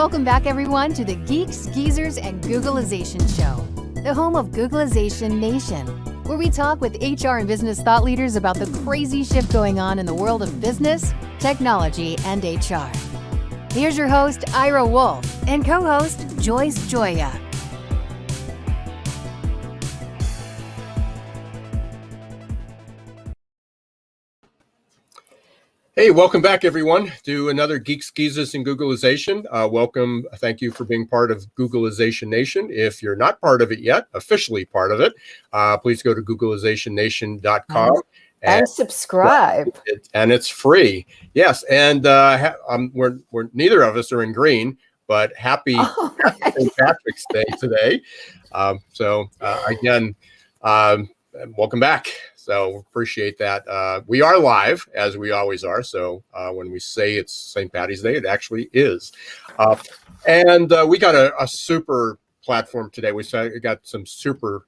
Welcome back, everyone, to the Geeks, Geezers, and Googlization Show, the home of Googlization Nation, where we talk with HR and business thought leaders about the crazy shift going on in the world of business, technology, and HR. Here's your host, Ira Wolf, and co-host, Joyce Joya. Hey, welcome back, everyone, to another Geeks, Geezers, and Googlization. Welcome. Thank you for being part of Googlization Nation. If you're not part of it yet, officially part of it, please go to googlizationnation.com. And subscribe. And it's free. Yes. And we're neither of us are in green, but happy St. Patrick's Day today. Again, welcome back. So appreciate that. We are live, as we always are. So when we say it's St. Patty's Day, it actually is. We got a super platform today. We got some super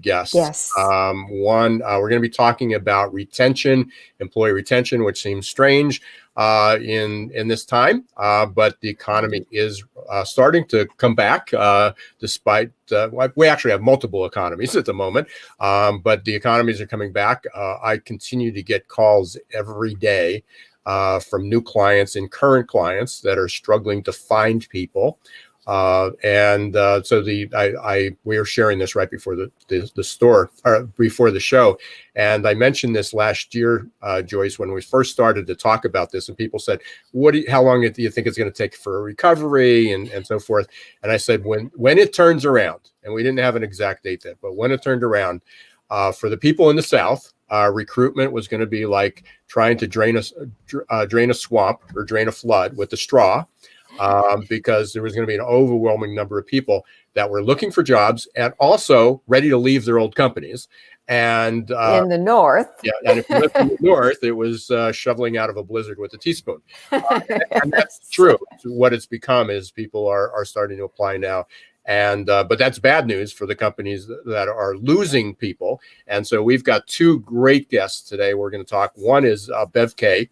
guests. Yes. We're going to be talking about employee retention, which seems strange in this time, but the economy is starting to come back despite we actually have multiple economies at the moment, but the economies are coming back. I continue to get calls every day from new clients and current clients that are struggling to find people. We were sharing this right before before the show. And I mentioned this last year, Joyce, when we first started to talk about this, and people said, how long do you think it's going to take for a recovery and so forth? And I said, when it turns around, and we didn't have an exact date then, but when it turned around, for the people in the South, recruitment was going to be like trying to drain a swamp or drain a flood with a straw. Because there was going to be an overwhelming number of people that were looking for jobs and also ready to leave their old companies. And in the North. Yeah, and if you lived in the North, it was shoveling out of a blizzard with a teaspoon. And that's true. So what it's become is people are starting to apply now. And but that's bad news for the companies that are losing people. And so we've got two great guests today. We're going to talk. One is Bev Kaye.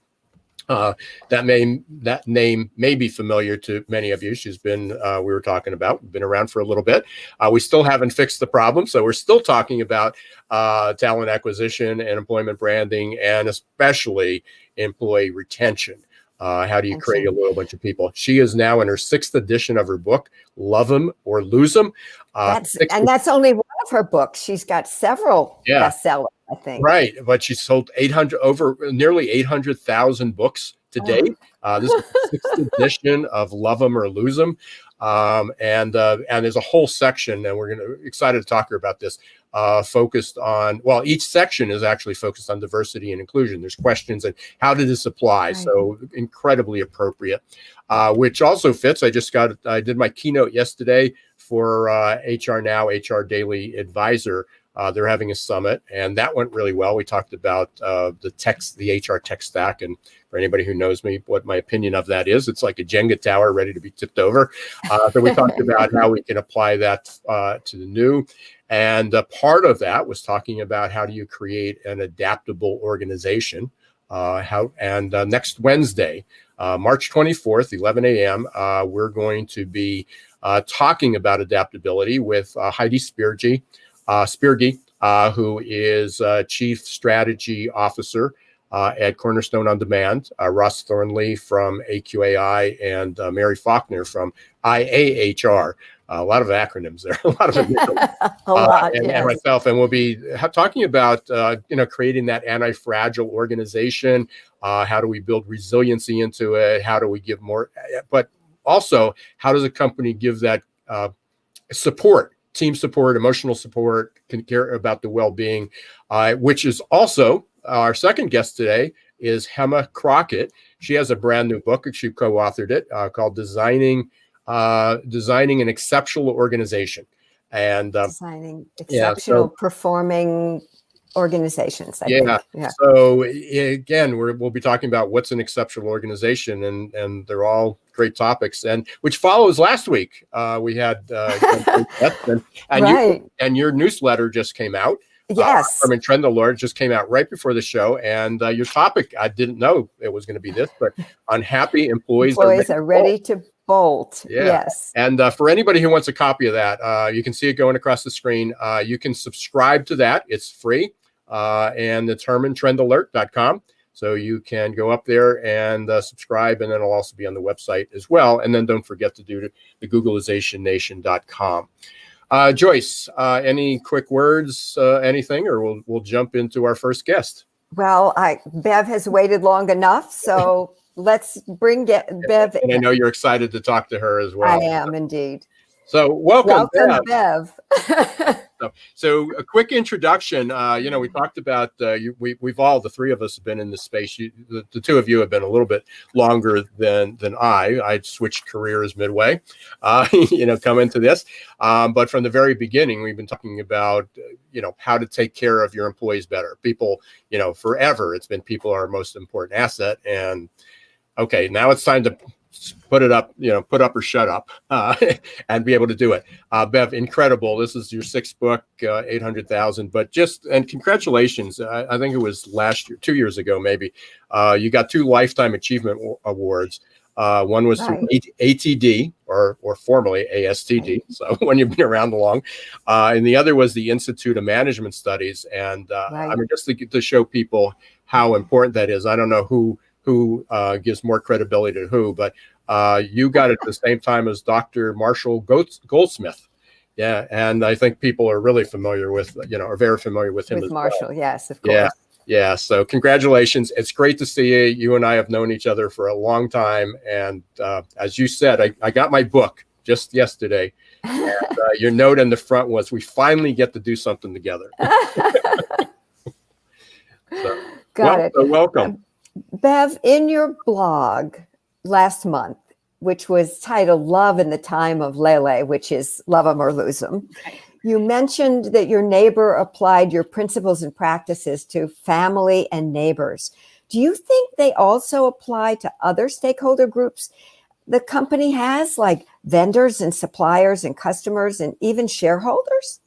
That name may be familiar to many of you. She's been, we were talking about, been around for a little bit. We still haven't fixed the problem. So we're still talking about talent acquisition and employment branding, and especially employee retention. How do you create a little bunch of people? She is now in her 6th edition of her book, Love 'Em or Lose 'Em. That's only one of her books. She's got several bestsellers, I think. Right, but she sold nearly 800,000 books to date. This is the 6th edition of Love 'Em or Lose 'Em. And there's a whole section, and we're excited to talk to her about this, focused on, each section is actually focused on diversity and inclusion. There's questions and how did this apply? Right. So incredibly appropriate, which also fits. I did my keynote yesterday for HR Now, HR Daily Advisor. They're having a summit, and that went really well. We talked about the HR tech stack, and for anybody who knows me, what my opinion of that is, it's like a Jenga tower ready to be tipped over. So we talked about how we can apply that to the new, and part of that was talking about how do you create an adaptable organization. Next Wednesday, March 24th, 11 a.m., we're going to be talking about adaptability with Heidi Spierge, who is Chief Strategy Officer at Cornerstone On Demand, Ross Thornley from AQAI, and Mary Faulkner from IAHR. A lot of acronyms there, a lot of initials. And myself, and we'll be talking about creating that anti-fragile organization. How do we build resiliency into it? How do we give more? But also, how does a company give that support? Team support, emotional support, can care about the well-being, which is also our second guest today is Hema Crockett. She has a brand new book. She co-authored it called Designing an Exceptional Organization. And designing exceptional performing organizations. I think. So again, we'll be talking about what's an exceptional organization, and they're all great topics, and which follows last week. We had and your newsletter just came out. Yes. Trend Alert just came out right before the show, and your topic, I didn't know it was going to be this, but unhappy employees are ready to Bolt. Yeah. Yes. And for anybody who wants a copy of that, you can see it going across the screen. You can subscribe to that. It's free. And it's HermanTrendAlert.com. So you can go up there and subscribe, and then it'll also be on the website as well. And then don't forget to do the GoogleizationNation.com. Joyce, any quick words, anything, or we'll jump into our first guest? Well, Bev has waited long enough, so let's bring Bev. And I know you're excited to talk to her as well. I am indeed. So welcome Bev. So a quick introduction. We talked about we've all, the three of us, have been in this space. The two of you have been a little bit longer than I. I switched careers midway, come into this. But from the very beginning, we've been talking about how to take care of your employees better. People, forever it's been people are our most important asset. And okay, now it's time to put it up, put up or shut up, and be able to do it. Bev, incredible. This is your sixth book, 800,000, and congratulations. I think it was last year, 2 years ago, maybe. You got 2 Lifetime Achievement Awards. One was through ATD or formerly ASTD. So when you've been around long, and the other was the Institute of Management Studies. And I mean, just to show people how important that is. I don't know who gives more credibility to who, but you got it at the same time as Dr. Marshall Goldsmith. Yeah. And I think people are really familiar with, are very familiar with him. With Marshall. Well. Yes, of course. Yeah. So congratulations. It's great to see you. You and I have known each other for a long time. And as you said, I got my book just yesterday. And, your note in the front was, we finally get to do something together. Welcome. Bev, in your blog last month, which was titled Love in the Time of Lele, which is Love 'em or Lose 'em, you mentioned that your neighbor applied your principles and practices to family and neighbors. Do you think they also apply to other stakeholder groups the company has, like vendors and suppliers and customers and even shareholders?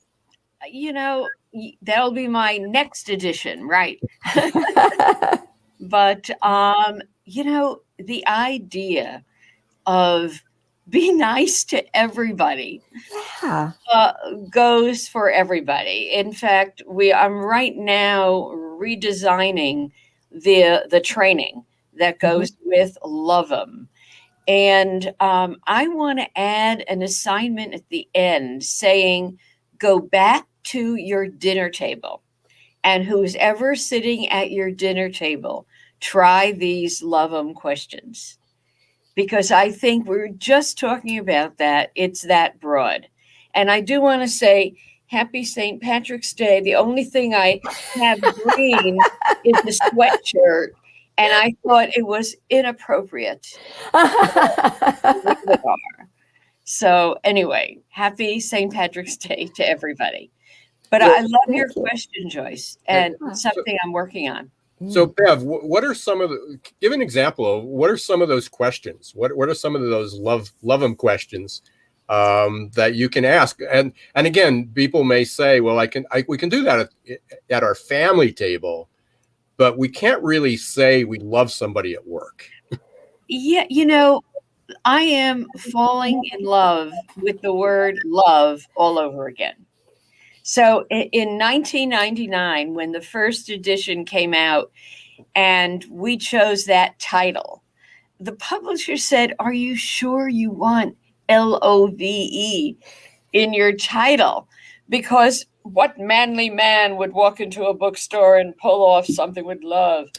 That'll be my next edition, right? But, the idea of be nice to everybody goes for everybody. In fact, I'm right now redesigning the training that goes with Love 'em. And I want to add an assignment at the end saying, go back to your dinner table. And who's ever sitting at your dinner table, try these Love 'em questions. Because I think we're just talking about that. It's that broad. And I do want to say, happy St. Patrick's Day. The only thing I have green is the sweatshirt. And I thought it was inappropriate. So anyway, happy St. Patrick's Day to everybody. But I love your question, Joyce, and it's something I'm working on. So, Bev, give an example of what are some of those questions? What are some of those love 'em questions that you can ask? And again, people may say, well, we can do that at our family table, but we can't really say we love somebody at work. Yeah, I am falling in love with the word love all over again. So in 1999, when the first edition came out and we chose that title, the publisher said, are you sure you want LOVE in your title? Because what manly man would walk into a bookstore and pull off something with love?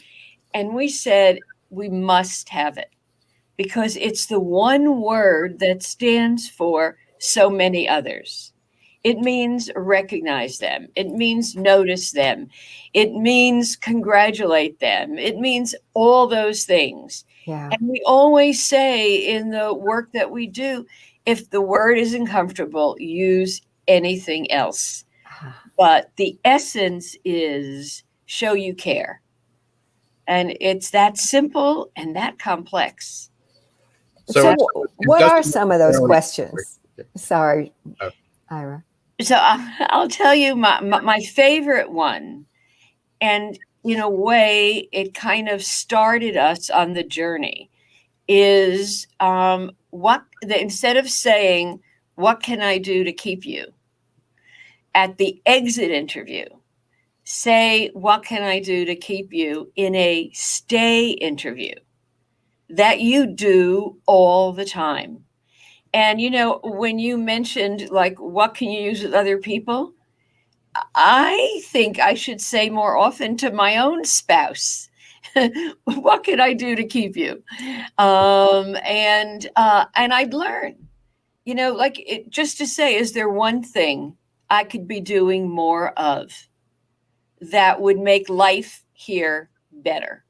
And we said, we must have it because it's the one word that stands for so many others. It means recognize them. It means notice them. It means congratulate them. It means all those things. Yeah. And we always say in the work that we do, if the word isn't comfortable, use anything else. But the essence is show you care. And it's that simple and that complex. So what are some of those questions? Sorry, Ira. So I'll tell you my favorite one, and in a way, it kind of started us on the journey, is instead of saying, what can I do to keep you? At the exit interview, say, what can I do to keep you in a stay interview that you do all the time? And, when you mentioned, like, what can you use with other people? I think I should say more often to my own spouse, what can I do to keep you? And I'd learn, just to say, is there one thing I could be doing more of that would make life here better?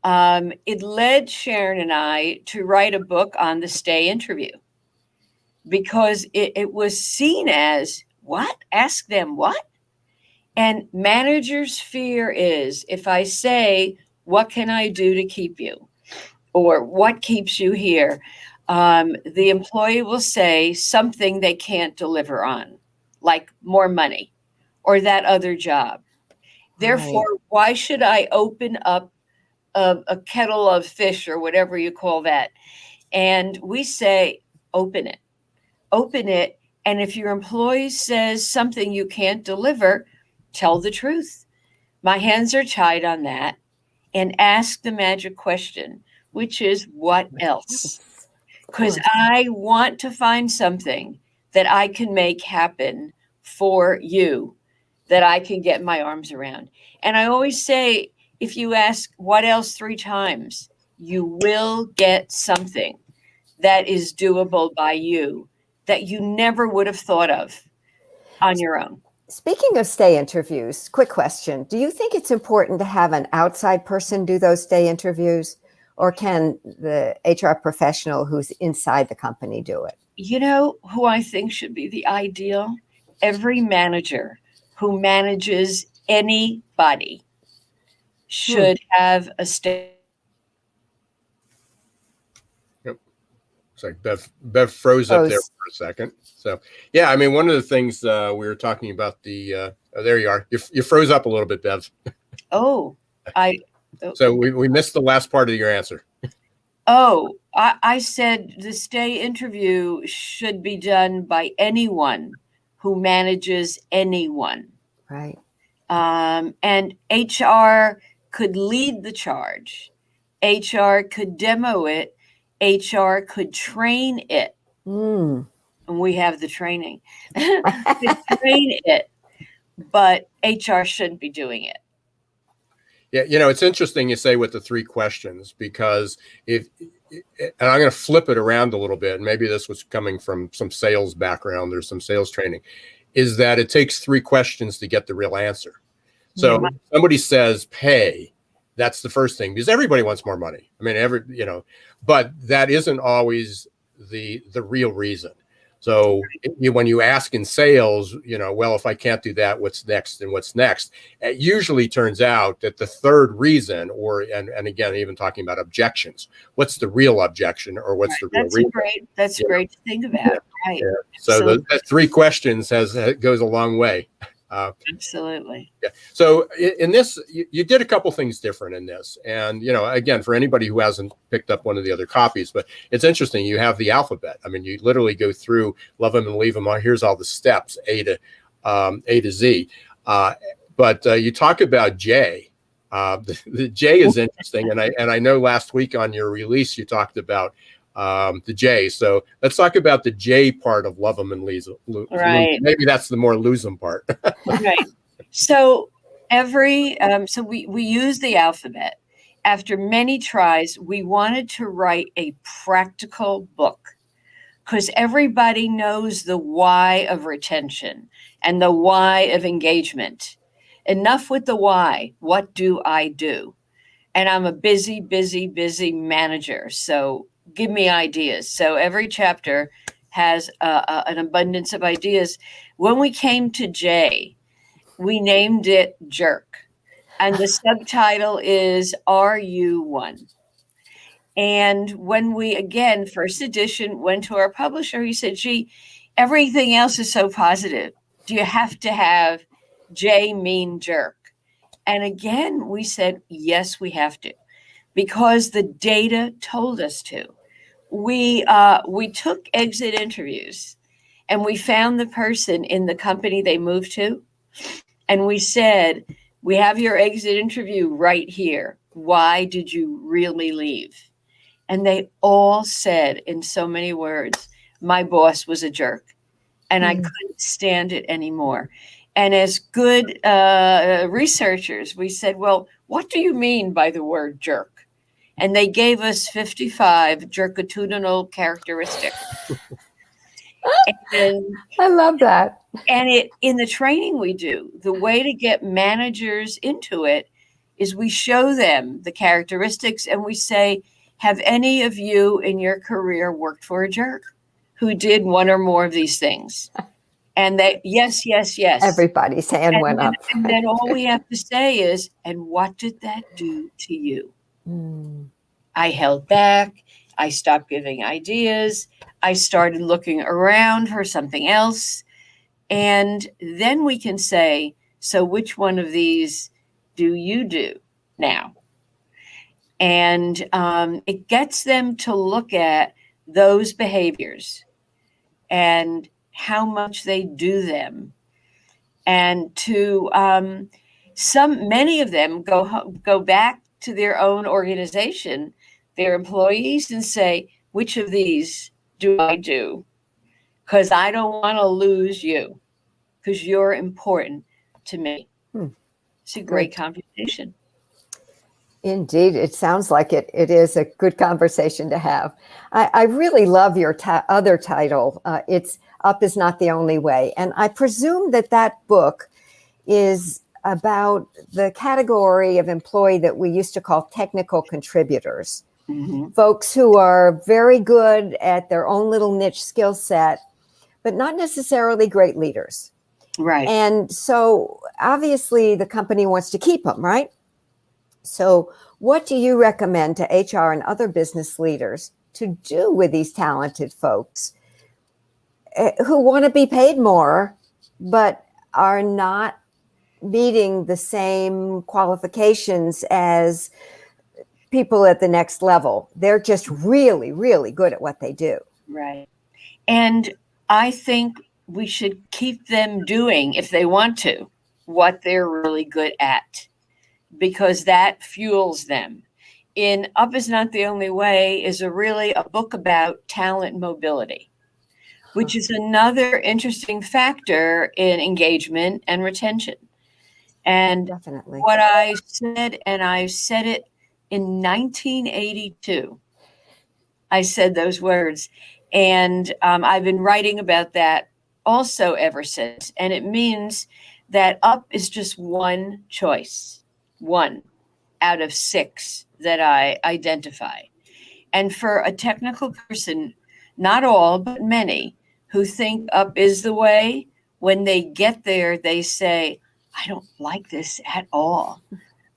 It led Sharon and I to write a book on the stay interview, because it was seen as, what? Ask them what? And managers' fear is, if I say, what can I do to keep you? Or what keeps you here? The employee will say something they can't deliver on, like more money or that other job. Therefore, why should I open up a kettle of fish or whatever you call that? And we say, open it. And if your employee says something you can't deliver, tell the truth. My hands are tied on that. And ask the magic question, which is, what else? Because I want to find something that I can make happen for you, that I can get my arms around. And I always say, if you ask what else 3 times, you will get something that is doable by you that you never would have thought of on your own. Speaking of stay interviews, quick question. Do you think it's important to have an outside person do those stay interviews, or can the HR professional who's inside the company do it? Who I think should be the ideal? Every manager who manages anybody should have a stay. It's like Bev froze up there for a second. So, yeah, I mean, one of the things we were talking about there you are. You froze up a little bit, Bev. So we missed the last part of your answer. I said the stay interview should be done by anyone who manages anyone. Right. And HR could lead the charge. HR could demo it. HR could train it. And we have the training. Train it, but HR shouldn't be doing it. Yeah, it's interesting you say with the 3 questions, because and I'm going to flip it around a little bit, and maybe this was coming from some sales background or some sales training, is that it takes 3 questions to get the real answer. So somebody says pay, that's the first thing, because everybody wants more money. I mean, but that isn't always the real reason. So when you ask in sales, well, if I can't do that, what's next and what's next? It usually turns out that the third reason, and again, even talking about objections, what's the real objection, or what's the real reason? That's great to think about. Yeah. Right. Yeah. So the 3 questions goes a long way. Absolutely. Yeah. So in this, you did a couple things different in this, and again, for anybody who hasn't picked up one of the other copies, but it's interesting. You have the alphabet. I mean, you literally go through love them and leave them on. Here's all the steps, A to Z. But you talk about J. The J is interesting, and I know last week on your release you talked about the J. So let's talk about the J part of love them and leave them. Right. Maybe that's the more lose them part. Right. So we use the alphabet. After many tries, we wanted to write a practical book, because everybody knows the why of retention and the why of engagement. Enough with the why. What do I do? And I'm a busy manager. So give me ideas. So every chapter has an abundance of ideas. When we came to J, we named it Jerk. And the subtitle is, Are You One? And when we, again, first edition, went to our publisher, he said, gee, everything else is so positive. Do you have to have J mean jerk? And again, we said, yes, we have to, because the data told us to. we took exit interviews, and we found the person in the company they moved to, and we said, we have your exit interview right here. Why did you really leave? And they all said in so many words, my boss was a jerk and I couldn't stand it anymore. And as good researchers, we said, well, what do you mean by the word jerk? And they gave us 55 jerkatudinal characteristics. And I love that. And in the training we do, the way to get managers into it is we show them the characteristics and we say, have any of you in your career worked for a jerk who did one or more of these things? And they, yes. Everybody's hand went up. And then all we have to say is, and what did that do to you? I held back. I stopped giving ideas. I started looking around for something else. And then we can say, so which one of these do you do now? And it gets them to look at those behaviors and how much they do them. And to many of them go back to their own organization, their employees, and say, which of these do I do? Because I don't want to lose you, because you're important to me. It's a great conversation. Indeed, it sounds like it is a good conversation to have. I really love your other title. It's Up is Not the Only Way. And I presume that book is about the category of employee that we used to call technical contributors. Folks who are very good at their own little niche skill set, but not necessarily great leaders. Right. And so obviously the company wants to keep them, right? So what do you recommend to HR and other business leaders to do with these talented folks who want to be paid more, but are not meeting the same qualifications as people at the next level? They're just really, really good at what they do. Right. And I think we should keep them doing, if they want to, what they're really good at, because that fuels them. In Up is Not the Only Way is really a book about talent mobility, which is another interesting factor in engagement and retention. And Definitely. what I said, and I said it in 1982, I said those words. And I've been writing about that also ever since. And it means that up is just one choice, one out of 6 that I identify. And for a technical person, not all, but many who think up is the way, when they get there, they say, I don't like this at all.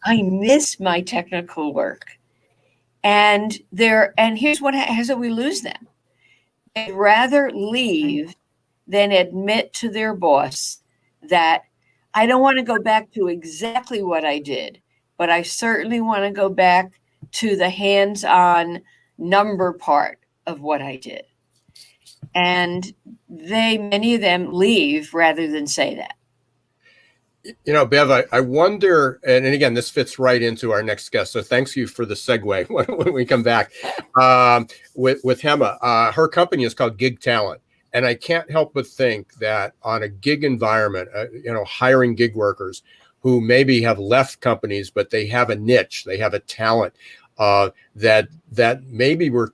I miss my technical work. And here's what we lose them. They'd rather leave than admit to their boss that I don't want to go back to exactly what I did, but I certainly want to go back to the hands-on number part of what I did. And many of them leave rather than say that. You know, Bev, I wonder, and again, this fits right into our next guest. So thanks you for the segue when we come back with Hema. Her company is called Gig Talent. And I can't help but think that on a gig environment, hiring gig workers who maybe have left companies, but they have a niche, they have a talent that maybe we're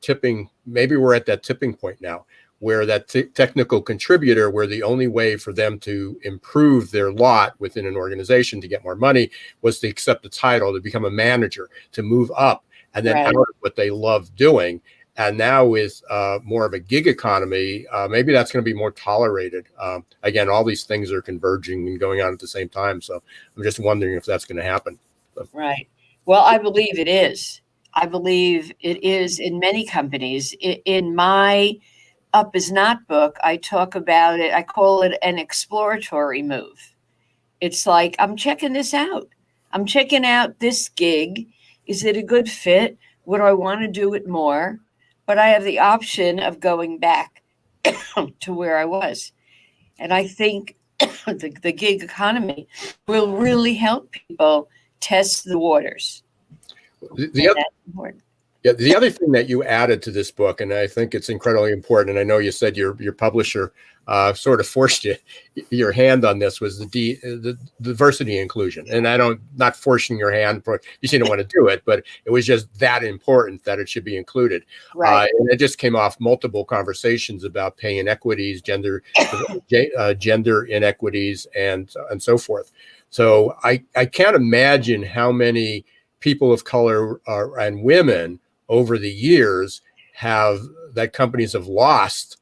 at that tipping point now, where that technical contributor, where the only way for them to improve their lot within an organization to get more money was to accept the title, to become a manager, to move up, and then out of what they love doing. And now with more of a gig economy, maybe that's going to be more tolerated. Again, all these things are converging and going on at the same time. So I'm just wondering if that's going to happen. Right. Well, I believe it is. I believe it is in many companies. In my Up is Not book, I talk about it. I call it an exploratory move. It's like, I'm checking this out. I'm checking out this gig. Is it a good fit? Would I want to do it more? but I have the option of going back to where I was. And I think the gig economy will really help people test the waters. The other thing that you added to this book, and I think it's incredibly important, and I know you said your publisher sort of forced your hand on this, was the diversity inclusion. And not forcing your hand, you seem to want to do it, but it was just that important that it should be included. Right. And it just came off multiple conversations about pay inequities, gender inequities, and so forth. So I can't imagine how many people of color and women over the years that companies have lost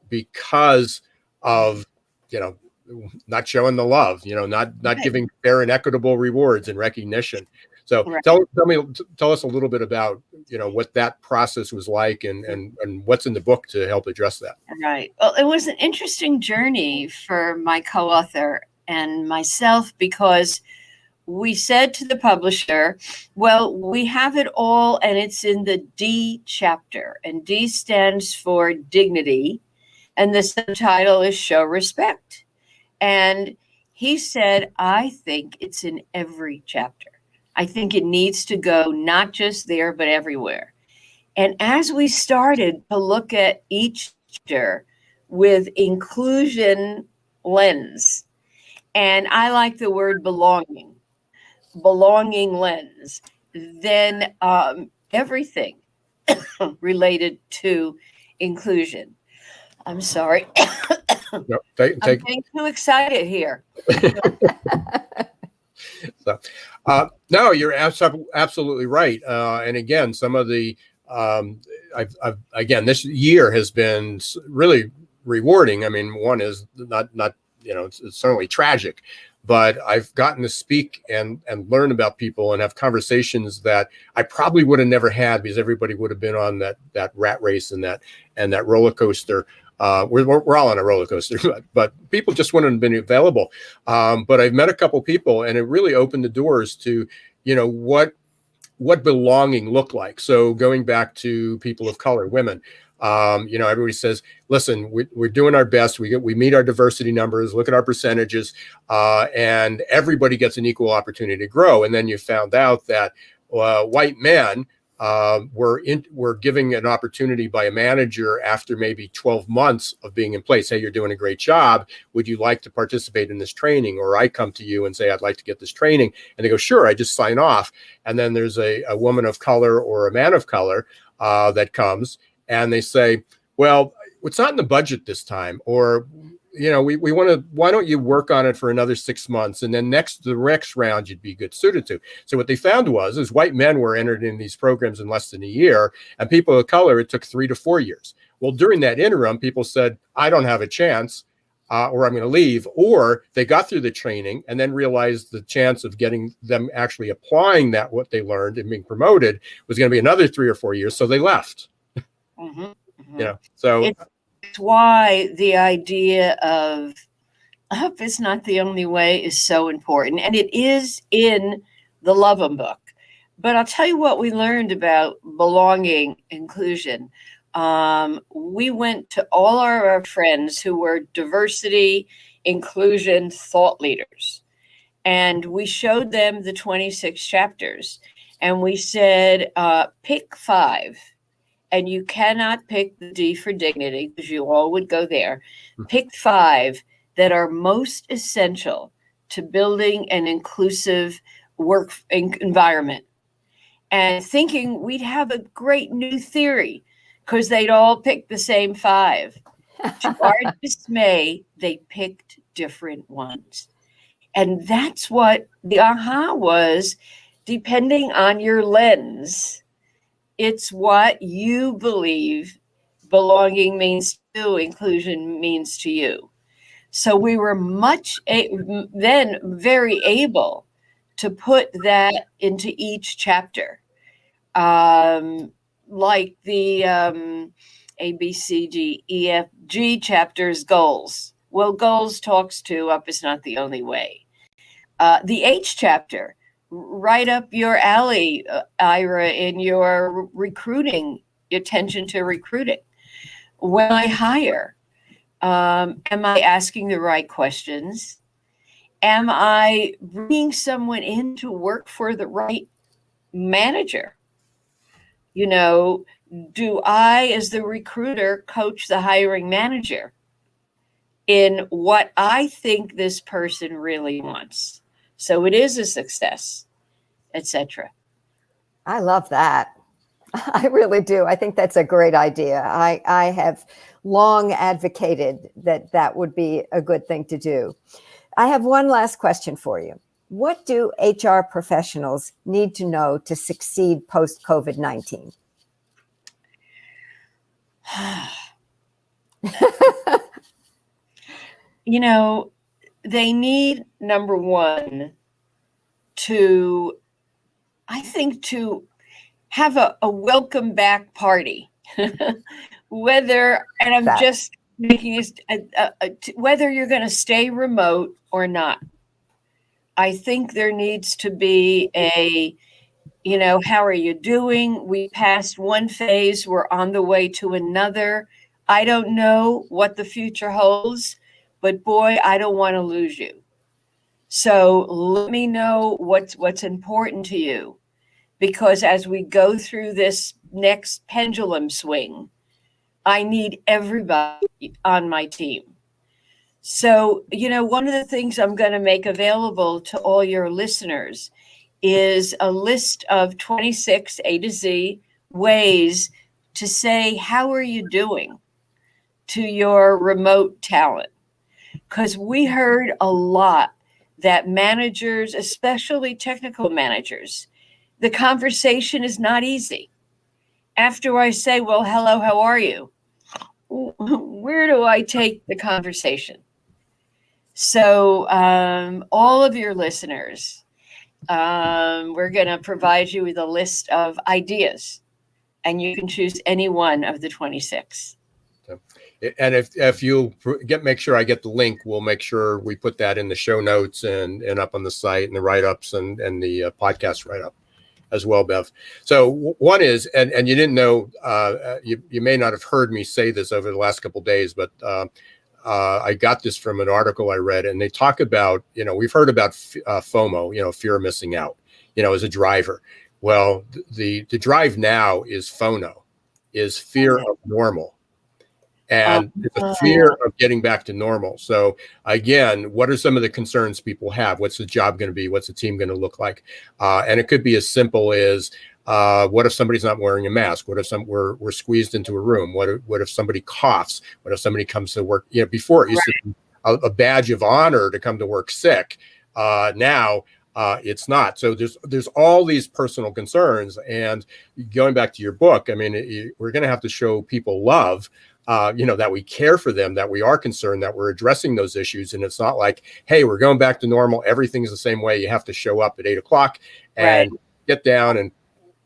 because of, not showing the love, not giving fair and equitable rewards and recognition. So right. tell us a little bit about, what that process was like and what's in the book to help address that. Right. Well, it was an interesting journey for my co-author and myself, because we said to the publisher, well, we have it all and it's in the D chapter, and D stands for dignity. And the subtitle is Show Respect. And he said, I think it's in every chapter. I think it needs to go not just there, but everywhere. And as we started to look at each chapter with inclusion lens, and I like the word belonging lens, then everything related to inclusion. I'm sorry. No, I'm getting too excited here. So, no, you're absolutely right. And again, some of the again, this year has been really rewarding. I mean, one is not it's certainly tragic, but I've gotten to speak and learn about people and have conversations that I probably would have never had, because everybody would have been on that rat race and that roller coaster. We're all on a roller coaster, but people just wouldn't have been available. But I've met a couple people, and it really opened the doors to, what belonging looked like. So going back to people of color, women, everybody says, listen, we're doing our best. We meet our diversity numbers, look at our percentages, and everybody gets an equal opportunity to grow. And then you found out that white men were giving an opportunity by a manager after maybe 12 months of being in place. Hey, you're doing a great job. Would you like to participate in this training? Or I come to you and say, I'd like to get this training. And they go, sure, I just sign off. And then there's a woman of color or a man of color that comes, and they say, well, it's not in the budget this time. Or, we want to, why don't you work on it for another 6 months? And then the next round you'd be good suited to. So what they found is white men were entered in these programs in less than a year, and people of color, it took 3 to 4 years. Well, during that interim, people said, I don't have a chance, or I'm going to leave. Or they got through the training and then realized the chance of getting them actually applying what they learned and being promoted was going to be another 3 or 4 years. So they left. Mm-hmm, mm-hmm. So it's why the idea of up is not the only way is so important. And it is in the Love 'Em book. But I'll tell you what we learned about belonging, inclusion. We went to all our friends who were diversity, inclusion thought leaders, and we showed them the 26 chapters. And we said, pick 5. And you cannot pick the D for dignity, because you all would go there. Pick 5 that are most essential to building an inclusive work environment. And thinking we'd have a great new theory, because they'd all pick the same 5. To our dismay, they picked different ones. And that's what the aha was, depending on your lens. It's what you believe belonging means to you, inclusion means to you. So we were then very able to put that into each chapter, like the A, B, C, D, E, F, G chapters, goals. Well, goals talks to up is not the only way. The H chapter, right up your alley, Ira, in your recruiting attention to recruiting. When I hire, am I asking the right questions? Am I bringing someone in to work for the right manager? You know, do I, as the recruiter, coach the hiring manager in what I think this person really wants, so it is a success, etc.? I love that. I really do. I think that's a great idea. I have long advocated that that would be a good thing to do. I have one last question for you. What do HR professionals need to know to succeed post-COVID-19? You know, they need, number one, to, I think, to have a welcome back party. Whether, and I'm just making this, whether you're going to stay remote or not. I think there needs to be a, you know, how are you doing? We passed one phase, we're on the way to another. I don't know what the future holds, but boy, I don't want to lose you. So let me know what's important to you, because as we go through this next pendulum swing, I need everybody on my team. So, you know, one of the things I'm going to make available to all your listeners is a list of 26 A to Z ways to say, how are you doing to your remote talent? Because we heard a lot that managers, especially technical managers, the conversation is not easy. After I say, well, hello, how are you? Where do I take the conversation? So all of your listeners, we're going to provide you with a list of ideas, and you can choose any one of the 26. And if you make sure I get the link, we'll make sure we put that in the show notes and up on the site and the write-ups and the podcast write-up as well, Bev. So one is, and you didn't know, you may not have heard me say this over the last couple of days, but I got this from an article I read, and they talk about, you know, we've heard about FOMO, you know, fear of missing out, you know, as a driver. Well, the drive now is phono, is fear of normal. And it's a fear of getting back to normal. So again, what are some of the concerns people have? What's the job going to be? What's the team going to look like? And it could be as simple as, what if somebody's not wearing a mask? What if we're squeezed into a room? What if somebody coughs? What if somebody comes to work? You know, before it used to be a badge of honor to come to work sick. Now it's not. So there's all these personal concerns. And going back to your book, I mean, we're going to have to show people love. You know, that we care for them, that we are concerned, that we're addressing those issues. And it's not like, hey, we're going back to normal. Everything's the same way. You have to show up at 8:00 and get down and,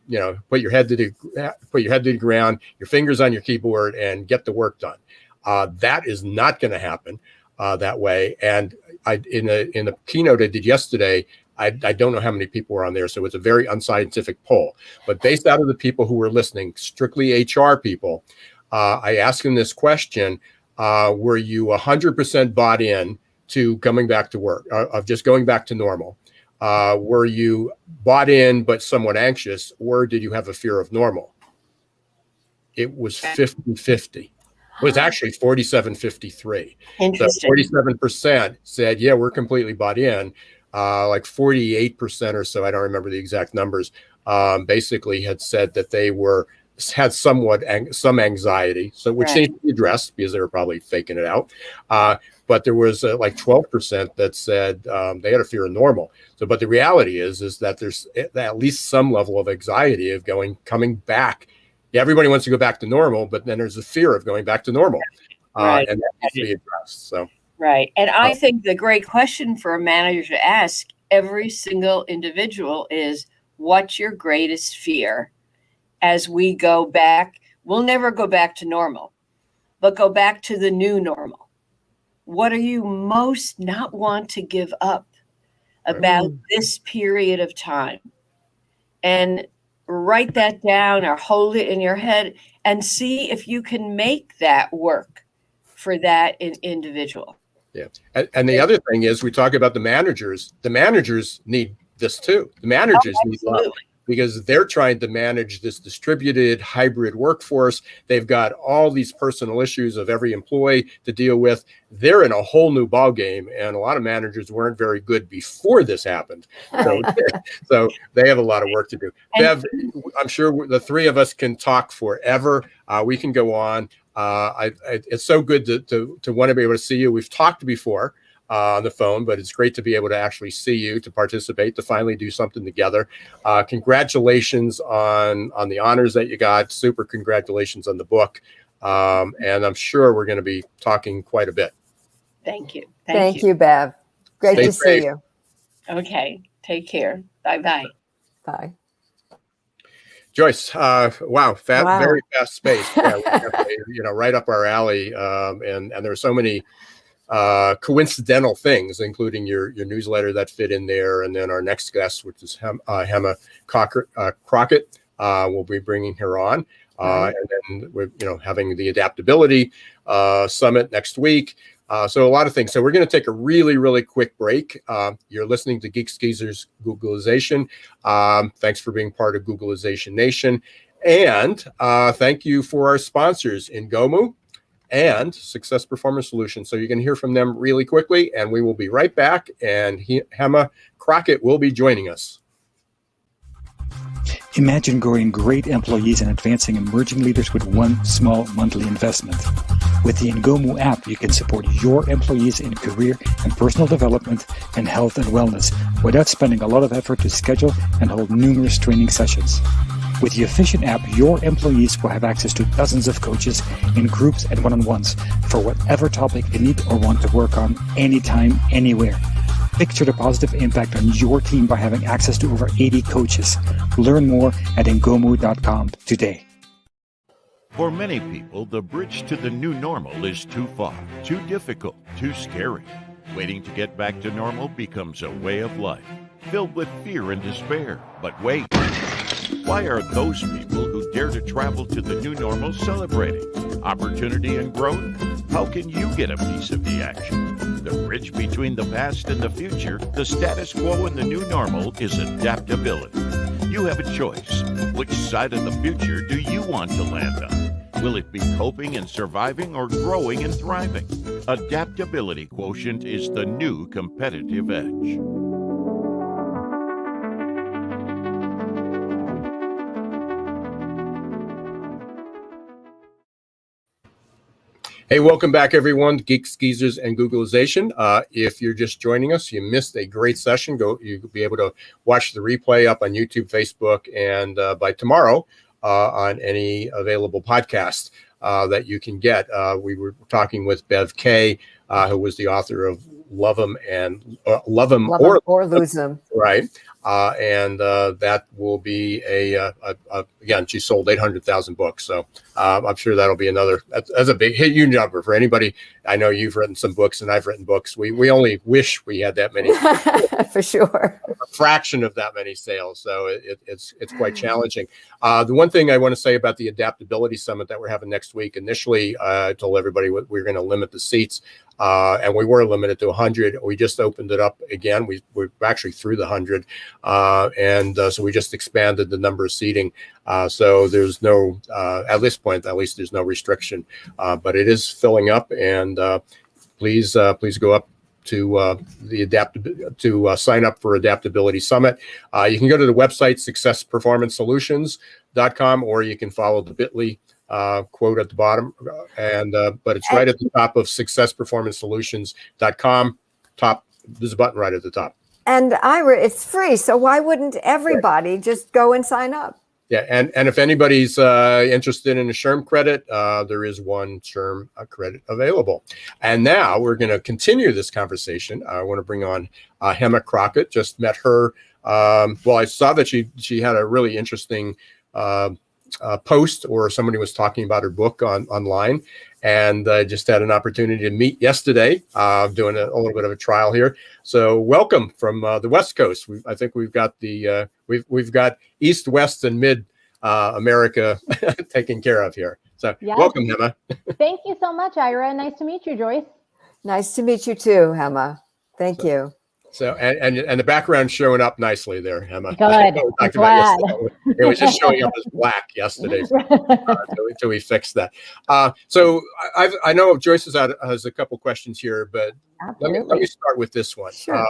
you know, put your head to the ground, your fingers on your keyboard, and get the work done. That is not going to happen that way. And in the keynote I did yesterday, I don't know how many people were on there, so it's a very unscientific poll. But based out of the people who were listening, strictly HR people, I asked them this question: were you 100% bought in to coming back to work, of just going back to normal? Were you bought in but somewhat anxious, or did you have a fear of normal? It was 50-50. It was actually 47-53. Interesting. So 47% said, yeah, we're completely bought in. Like 48% or so, I don't remember the exact numbers, basically had said that they had some anxiety, so which needs to be addressed because they were probably faking it out. But there was like 12% that said they had a fear of normal. So, but the reality is that there's at least some level of anxiety of coming back. Yeah, everybody wants to go back to normal, but then there's a fear of going back to normal, and that needs to be addressed. So, and I think the great question for a manager to ask every single individual is, what's your greatest fear? As we go back, we'll never go back to normal, but go back to the new normal. What are you most not want to give up about this period of time? And write that down or hold it in your head and see if you can make that work for that individual. Yeah. And the other thing is, we talk about the managers. The managers need this too. The managers need love, because they're trying to manage this distributed hybrid workforce. They've got all these personal issues of every employee to deal with. They're in a whole new ballgame, and a lot of managers weren't very good before this happened. So they have a lot of work to do. Bev, I'm sure the three of us can talk forever. We can go on. It's so good to want to be able to see you. We've talked before on the phone, but it's great to be able to actually see you, to participate, to finally do something together. Congratulations on the honors that you got. Super congratulations on the book. And I'm sure we're going to be talking quite a bit. Thank you. Thank you, Bev. Great to see you. Okay. Take care. Bye-bye. Bye. Joyce, wow. Very fast space. Yeah, right up our alley. And there are so many coincidental things, including your newsletter that fit in there. And then our next guest, which is Hema Crockett, we'll be bringing her on. And then we're having the Adaptability Summit next week. So a lot of things. So we're going to take a really, really quick break. You're listening to Geeks, Geezers, Googlization. Thanks for being part of Googlization Nation. And thank you for our sponsors, Ngomu and Success Performance Solutions. So you can hear from them really quickly, and we will be right back. And Hema Crockett will be joining us. Imagine growing great employees and advancing emerging leaders with one small monthly investment. With the Ngomu app, you can support your employees in career and personal development and health and wellness without spending a lot of effort to schedule and hold numerous training sessions. With the efficient app, your employees will have access to dozens of coaches in groups and one-on-ones for whatever topic they need or want to work on anytime, anywhere. Picture the positive impact on your team by having access to over 80 coaches. Learn more at ngomu.com today. For many people, the bridge to the new normal is too far, too difficult, too scary. Waiting to get back to normal becomes a way of life, filled with fear and despair. But wait, why are those people who dare to travel to the new normal celebrating? Opportunity and growth? How can you get a piece of the action? The bridge between the past and the future, the status quo and the new normal, is adaptability. You have a choice. Which side of the future do you want to land on? Will it be coping and surviving or growing and thriving? Adaptability quotient is the new competitive edge. Hey, welcome back, everyone. Geeks, Geezers, and Googlization. If you're just joining us, you missed a great session. You'll be able to watch the replay up on YouTube, Facebook, and by tomorrow on any available podcast that you can get. We were talking with Bev Kaye, who was the author of Love 'Em or Lose 'Em. Right. And that will be again, she sold 800,000 books. So I'm sure that'll be that's a big, huge number for anybody. I know you've written some books and I've written books. We only wish we had that many. For sure. A fraction of that many sales. So it's quite challenging. The one thing I want to say about the Adaptability Summit that we're having next week, initially I told everybody we're going to limit the seats. And we were limited to 100. We just opened it up again. We're actually through the 100. So we just expanded the number of seating. So there's no, at this point, at least there's no restriction, but it is filling up. And please go up to sign up for Adaptability Summit. You can go to the website, successperformancesolutions.com, or you can follow the bit.ly quote at the bottom, but it's right at the top of successperformancesolutions.com. There's a button right at the top. And it's free, so why wouldn't everybody just go and sign up? Yeah, and if anybody's interested in a SHRM credit, there is one SHRM credit available. And now we're going to continue this conversation. I want to bring on Hema Crockett. Just met her. I saw that she had a really interesting post, or somebody was talking about her book online, and I just had an opportunity to meet yesterday, doing a little bit of a trial here. So welcome from the West Coast. I think we've got we've got East, West, and Mid America taken care of here. So yes. Welcome, Emma. Thank you so much, Ira. Nice to meet you, Joyce. Nice to meet you too, Emma. Thank you. So and the background's showing up nicely there, Emma. Good. I'm glad. It was just showing up as black yesterday until we fixed that. So I know Joyce has a couple questions here, but let me start with this one. Sure.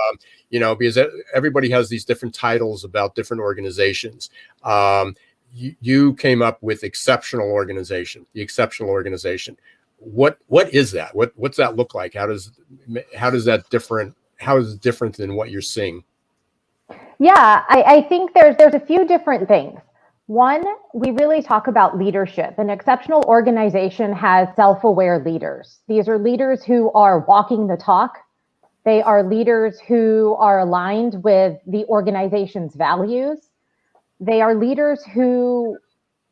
Because everybody has these different titles about different organizations. You came up with exceptional organization, the exceptional organization. What is that? What's that look like? How is that different? How is it different than what you're seeing? Yeah, I think there's a few different things. One, we really talk about leadership. An exceptional organization has self-aware leaders. These are leaders who are walking the talk. They are leaders who are aligned with the organization's values. They are leaders who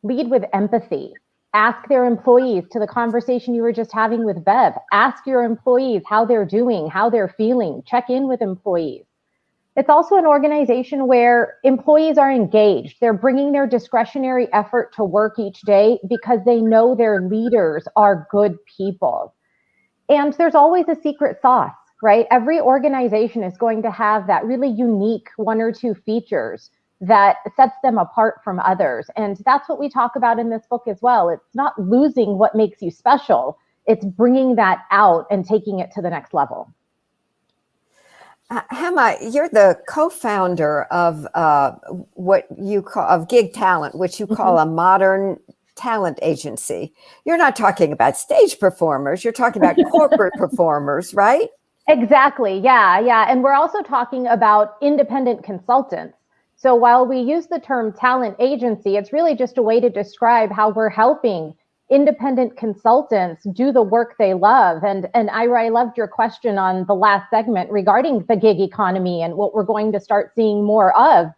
lead with empathy. Ask their employees, to the conversation you were just having with Bev, ask your employees how they're doing, how they're feeling, check in with employees. It's also an organization where employees are engaged. They're bringing their discretionary effort to work each day because they know their leaders are good people. And there's always a secret sauce, right? Every organization is going to have that really unique one or two features that sets them apart from others. And that's what we talk about in this book as well. It's not losing what makes you special. It's bringing that out and taking it to the next level. Hema, you're the co-founder of what you call of Gig Talent, which you call a modern talent agency. You're not talking about stage performers. You're talking about corporate performers, right? Exactly. Yeah. And we're also talking about independent consultants. So while we use the term talent agency, it's really just a way to describe how we're helping independent consultants do the work they love. And Ira, I loved your question on the last segment regarding the gig economy and what we're going to start seeing more of.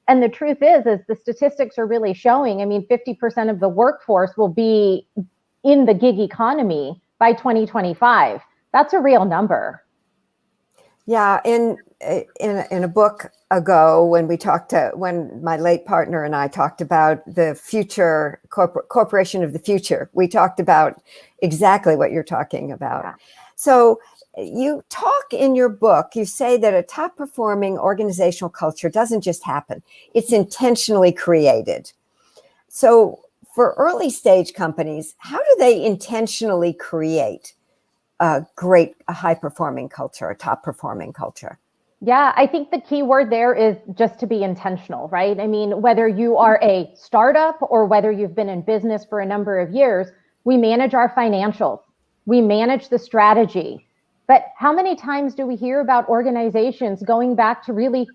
And the truth is the statistics are really showing, 50% of the workforce will be in the gig economy by 2025. That's a real number. Yeah, in a book ago, when my late partner and I talked about the future corporation of the future, we talked about exactly what you're talking about. Yeah. So you talk in your book, you say that a top performing organizational culture doesn't just happen, it's intentionally created. So for early stage companies, how do they intentionally create a high performing culture, a top performing culture? Yeah, I think the key word there is just to be intentional, right? Whether you are a startup or whether you've been in business for a number of years, we manage our financials, we manage the strategy. But how many times do we hear about organizations going back to really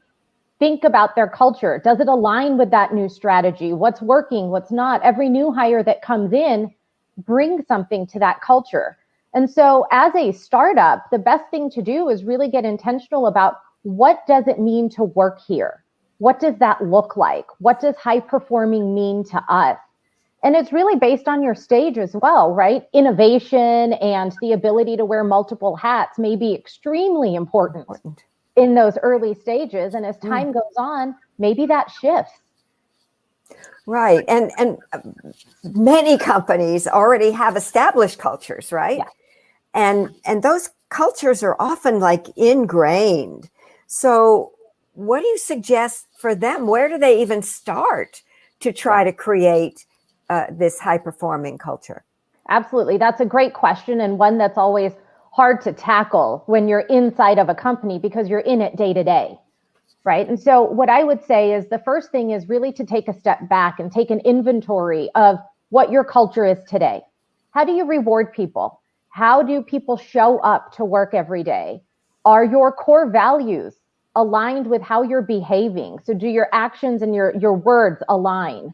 think about their culture? Does it align with that new strategy? What's working, what's not? Every new hire that comes in brings something to that culture. And so as a startup, the best thing to do is really get intentional about what does it mean to work here? What does that look like? What does high performing mean to us? And it's really based on your stage as well, right? Innovation and the ability to wear multiple hats may be extremely important in those early stages. And as time goes on, maybe that shifts. Right. And many companies already have established cultures, right? Yeah. And those cultures are often like ingrained. So what do you suggest for them? Where do they even start to try to create this high performing culture? Absolutely. That's a great question, and one that's always hard to tackle when you're inside of a company because you're in it day to day, right? And so what I would say is the first thing is really to take a step back and take an inventory of what your culture is today. How do you reward people? How do people show up to work every day? Are your core values aligned with how you're behaving? So do your actions and your words align?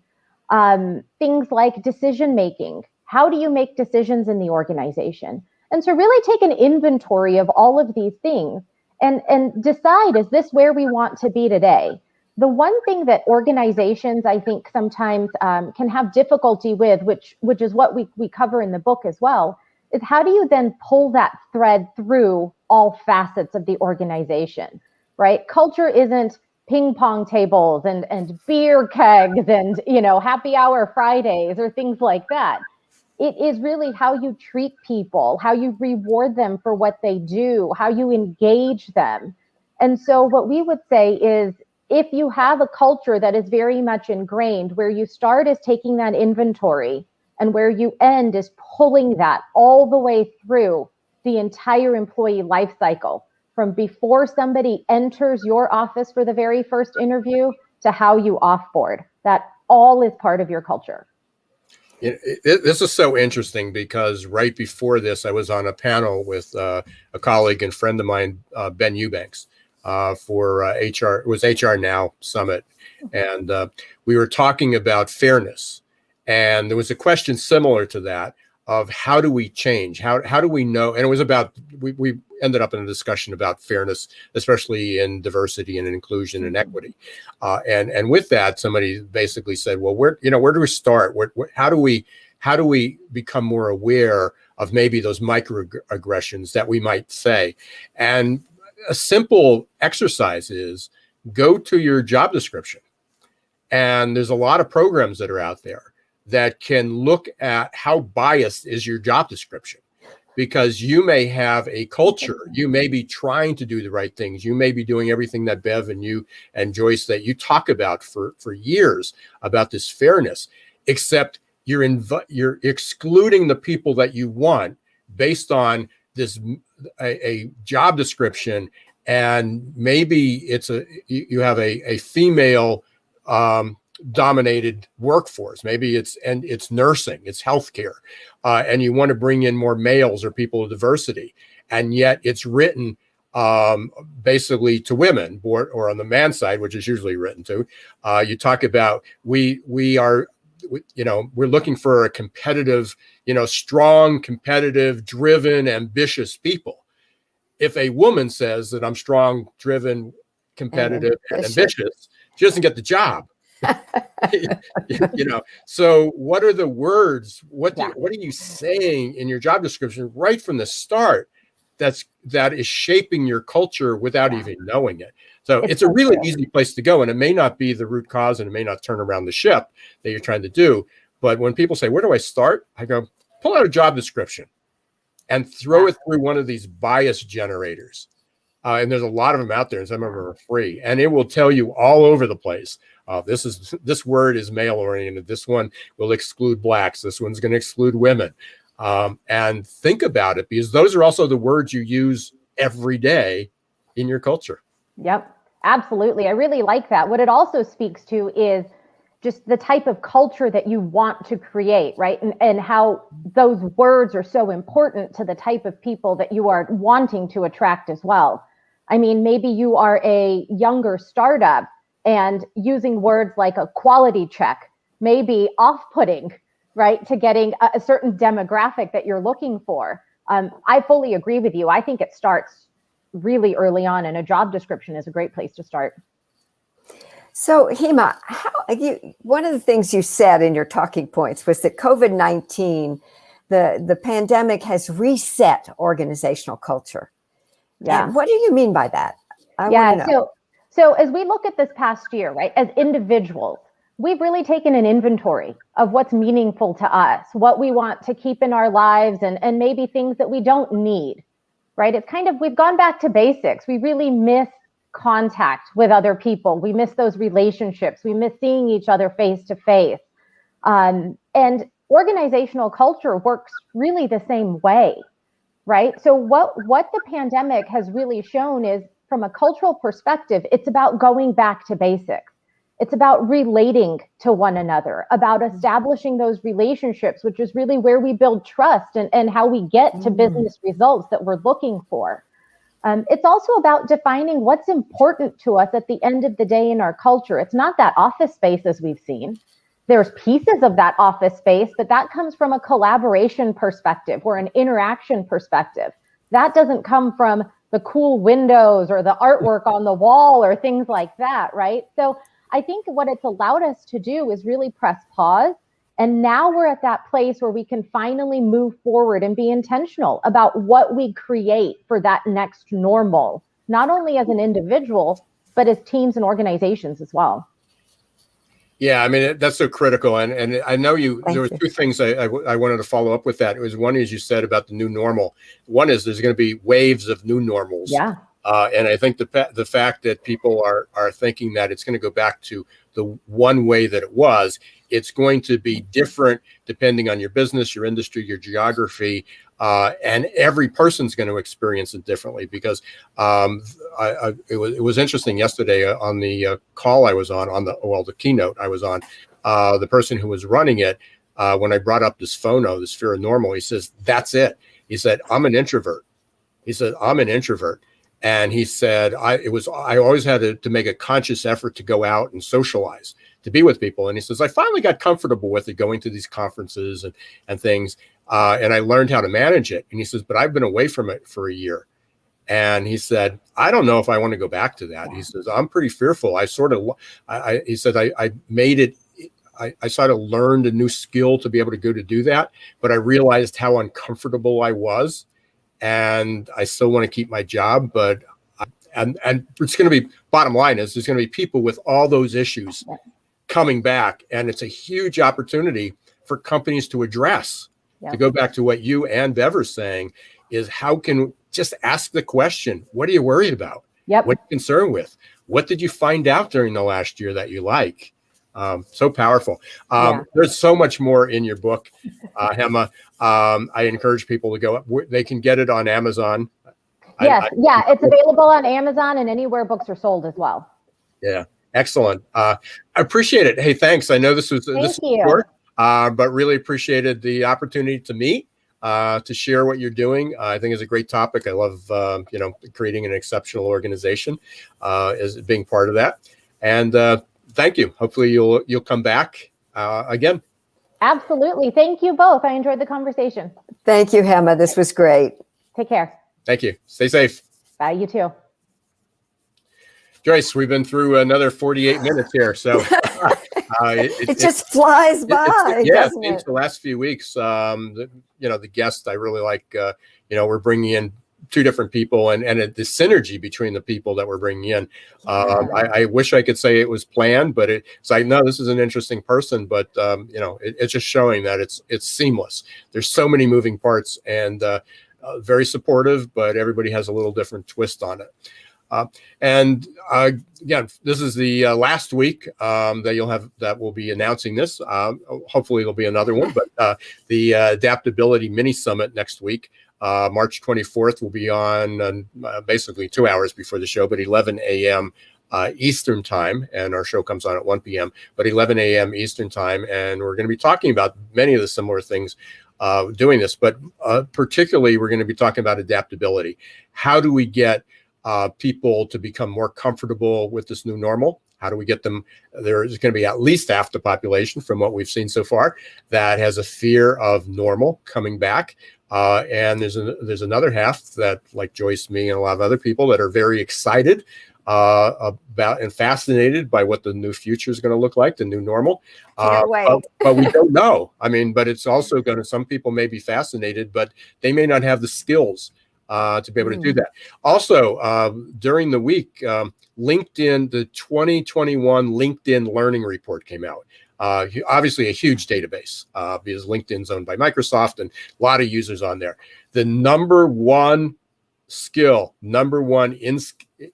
Things like decision making. How do you make decisions in the organization? And so really take an inventory of all of these things and decide, is this where we want to be today? the one thing that organizations, I think, sometimes can have difficulty with, which is what we cover in the book as well, is how do you then pull that thread through all facets of the organization, right? Culture isn't ping pong tables and beer kegs and, happy hour Fridays or things like that. It is really how you treat people, how you reward them for what they do, how you engage them. And so what we would say is, if you have a culture that is very much ingrained, where you start as taking that inventory and where you end is pulling that all the way through the entire employee life cycle, from before somebody enters your office for the very first interview to how you offboard, that all is part of your culture. This is so interesting because right before this, I was on a panel with a colleague and friend of mine, Ben Eubanks, for HR. It was HR Now Summit. And we were talking about fairness. And there was a question similar to that of how do we change? How do we know? And it was about, we ended up in a discussion about fairness, especially in diversity and inclusion and equity. And with that, somebody basically said, well, where do we start? How do we become more aware of maybe those microaggressions that we might say? And a simple exercise is go to your job description. And there's a lot of programs that are out there that can look at how biased is your job description, because you may have a culture, you may be trying to do the right things, you may be doing everything that Bev and you and Joyce that you talk about for years about this fairness, except you're excluding the people that you want based on this a job description, and maybe you have a female dominated workforce. Maybe it's nursing, it's healthcare, and you want to bring in more males or people with diversity, and yet it's written basically to women, or on the man side, which is usually written to. You talk about we're looking for a competitive, strong, competitive, driven, ambitious people. If a woman says that I'm strong, driven, competitive, and ambitious, she doesn't get the job. So what are the words? What are you saying in your job description right from the start that is shaping your culture without even knowing it? So it's a really easy place to go, and it may not be the root cause, and it may not turn around the ship that you're trying to do. But when people say, where do I start? I go, pull out a job description and throw it through one of these bias generators. And there's a lot of them out there, and some of them are free, and it will tell you all over the place. This word is male oriented. This one will exclude blacks. This one's going to exclude women. And think about it, because those are also the words you use every day in your culture. Yep, absolutely. I really like that. What it also speaks to is just the type of culture that you want to create, right? And how those words are so important to the type of people that you are wanting to attract as well. I mean, maybe you are a younger startup, and using words like a quality check may be off-putting, right, to getting a certain demographic that you're looking for. I fully agree with you. I think it starts really early on, and a job description is a great place to start. So, Hema, one of the things you said in your talking points was that COVID-19, the pandemic has reset organizational culture. Yeah. And what do you mean by that? I want to know. So as we look at this past year, right, as individuals, we've really taken an inventory of what's meaningful to us, what we want to keep in our lives, and maybe things that we don't need, right? It's kind of, we've gone back to basics. We really miss contact with other people. We miss those relationships. We miss seeing each other face to face. And organizational culture works really the same way, right? So what the pandemic has really shown is, from a cultural perspective, it's about going back to basics. It's about relating to one another, about establishing those relationships, which is really where we build trust and how we get to business results that we're looking for. It's also about defining what's important to us at the end of the day in our culture. It's not that office space as we've seen. There's pieces of that office space, but that comes from a collaboration perspective or an interaction perspective. That doesn't come from the cool windows or the artwork on the wall or things like that, right? So I think what it's allowed us to do is really press pause. And now we're at that place where we can finally move forward and be intentional about what we create for that next normal, not only as an individual, but as teams and organizations as well. Yeah, I mean, that's so critical. And I know there were two things I wanted to follow up with that. It was one, as you said, about the new normal. One is there's going to be waves of new normals. Yeah. And I think the fact that people are thinking that it's going to go back to the one way that it was, it's going to be different depending on your business, your industry, your geography, and every person's going to experience it differently. Because it was interesting yesterday on the call I was on the keynote I was on, the person who was running it, when I brought up this phono, this fear of normal, he says, "That's it." He said, "I'm an introvert." He said, "I'm an introvert." And he said, I always had to make a conscious effort to go out and socialize, to be with people. And he says, I finally got comfortable with it, going to these conferences and things. And I learned how to manage it. And he says, but I've been away from it for a year. And he said, I don't know if I want to go back to that. He says, I'm pretty fearful. He said, I made it. I sort of learned a new skill to be able to go to do that. But I realized how uncomfortable I was. And I still want to keep my job, but and it's going to be, bottom line is there's going to be people with all those issues coming back, and it's a huge opportunity for companies to address. To go back to what you and Bev are saying, is how can just ask the question, what are you worried about? What are you concerned with? What did you find out during the last year that you like? So powerful. There's so much more in your book, Hema. I encourage people to go. They can get it on Amazon. It's available on Amazon and anywhere books are sold as well. Yeah, excellent. I appreciate it. Hey, thanks. I know this was short, but really appreciated the opportunity to meet, to share what you're doing. I think it's a great topic. I love creating an exceptional organization as being part of that. And thank you. Hopefully you'll come back again. Absolutely. Thank you both. I enjoyed the conversation. Thank you, Hema. This was great. Take care. Thank you. Stay safe. Bye. You too. Joyce, we've been through another 48 minutes here. So it just flies by. It seems the last few weeks, the guests I really like, we're bringing in two different people and the synergy between the people that we're bringing in. I wish I could say it was planned, but it's like, no, this is an interesting person, but it's just showing that it's seamless. There's so many moving parts and very supportive, but everybody has a little different twist on it. Again, this is the last week that we'll be announcing this. Hopefully there'll be another one, but the Adaptability Mini Summit next week. March 24th will be on basically 2 hours before the show, but 11 a.m. Eastern time, and our show comes on at 1 p.m., but 11 a.m. Eastern time, and we're going to be talking about many of the similar things doing this, but particularly we're going to be talking about adaptability. How do we get people to become more comfortable with this new normal? How do we get them? There's going to be at least half the population from what we've seen so far that has a fear of normal coming back. And there's another half that, like Joyce, me, and a lot of other people that are very excited about and fascinated by what the new future is going to look like, the new normal. Can't wait. But we don't know. I mean, but it's also going to, some people may be fascinated, but they may not have the skills to be able to do that. Also, during the week, LinkedIn, the 2021 LinkedIn Learning Report came out. Obviously a huge database because LinkedIn's owned by Microsoft and a lot of users on there. The number one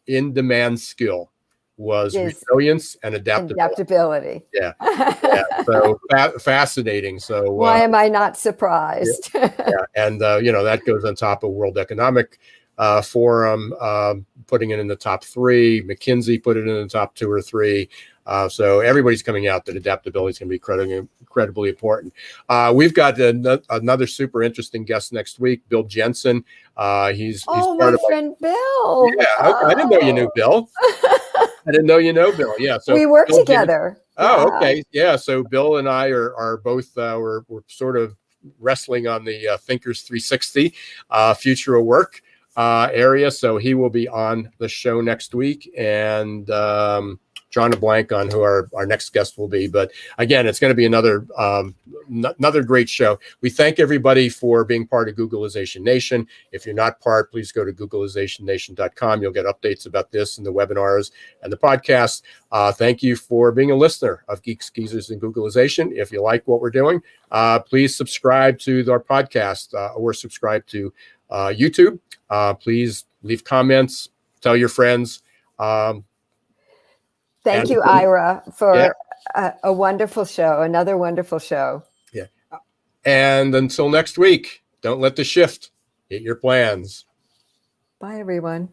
in-demand skill was resilience and adaptability. Yeah. So fascinating. So why am I not surprised? And that goes on top of World Economic Forum, putting it in the top 3. McKinsey put it in the top 2 or 3. So everybody's coming out that adaptability is going to be incredibly important. We've got another super interesting guest next week, Bill Jensen. He's part my of friend Bill. Yeah, I didn't know you knew Bill. I didn't know you know Bill. Yeah, so we work together. Oh, okay. Yeah, so Bill and I are both we're sort of wrestling on the Thinkers 360 future of work area. So he will be on the show next week, and drawing a blank on who our next guest will be. But again, it's going to be another great show. We thank everybody for being part of Googlization Nation. If you're not part, please go to googlizationnation.com. You'll get updates about this and the webinars and the podcast. Thank you for being a listener of Geeks, Geezers, and Googlization. If you like what we're doing, please subscribe to our podcast or subscribe to YouTube. Please leave comments, tell your friends. Thank you, Ira, for a wonderful show, another wonderful show. Yeah. And until next week, don't let the shift hit your plans. Bye, everyone.